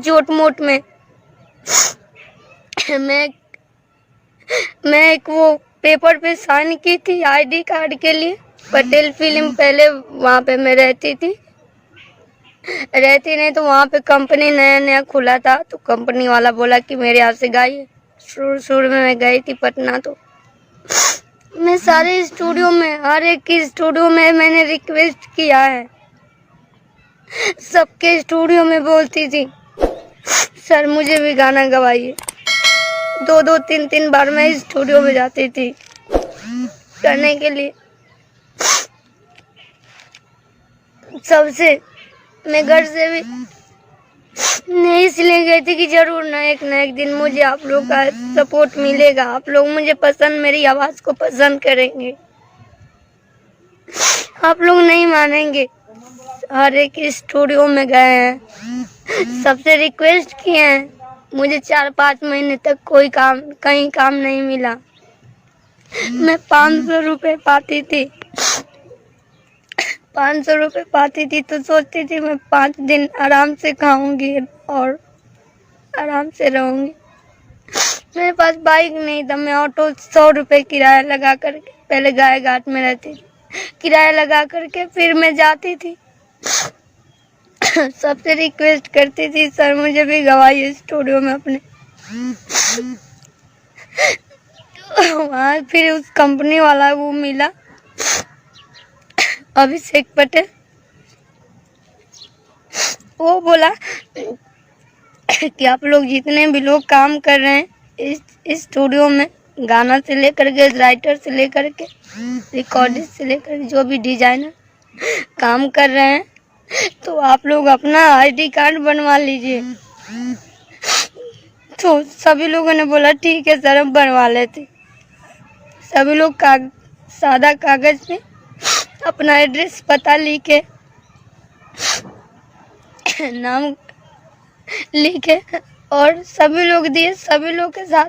जोट मोट में मैं एक वो पेपर पे साइन की थी आईडी कार्ड के लिए। पटेल फिल्म पहले वहाँ पे मैं रहती नहीं तो वहाँ पे कंपनी नया नया खुला था, तो कंपनी वाला बोला कि मेरे यहाँ से गाइए। शुरू में मैं गई थी पटना, तो मैं सारे स्टूडियो में, हर एक स्टूडियो में मैंने रिक्वेस्ट किया है। सबके स्टूडियो में बोलती थी सर मुझे भी गाना गवाइए। 2-3 बार मैं स्टूडियो में जाती थी करने के लिए। सबसे मैं घर से भी नहीं इसलिए गई थी कि जरूर ना एक दिन मुझे आप लोग का सपोर्ट मिलेगा, आप लोग मुझे पसंद, मेरी आवाज को पसंद करेंगे। आप लोग नहीं मानेंगे, हर एक स्टूडियो में गए हैं, सबसे रिक्वेस्ट किए हैं। मुझे 4-5 महीने तक कहीं काम नहीं मिला। मैं 500 रुपए पाती थी। 500 रुपए पाती थी तो सोचती थी मैं 5 दिन आराम से खाऊंगी और आराम से रहूंगी। मेरे पास बाइक नहीं था, मैं ऑटो 100 रुपए किराया लगा करके, पहले गाय घाट में रहती थी, किराया लगा करके फिर मैं जाती थी। सबसे रिक्वेस्ट करती थी सर मुझे भी गवाइए स्टूडियो में अपने। वहाँ फिर उस कंपनी वाला वो मिला अभिषेक पटेल, वो बोला कि आप लोग जितने भी लोग काम कर रहे हैं इस स्टूडियो में, गाना से लेकर के, राइटर से लेकर के, रिकॉर्डिस्ट से लेकर जो भी डिजाइनर काम कर रहे हैं, तो आप लोग अपना आईडी कार्ड बनवा लीजिए। तो सभी लोगों ने बोला ठीक है सर हम बनवा लेते। सभी लोग सादा कागज पे अपना एड्रेस पता लिखे, नाम लिखे और सभी लोग दिए। सभी लोग के साथ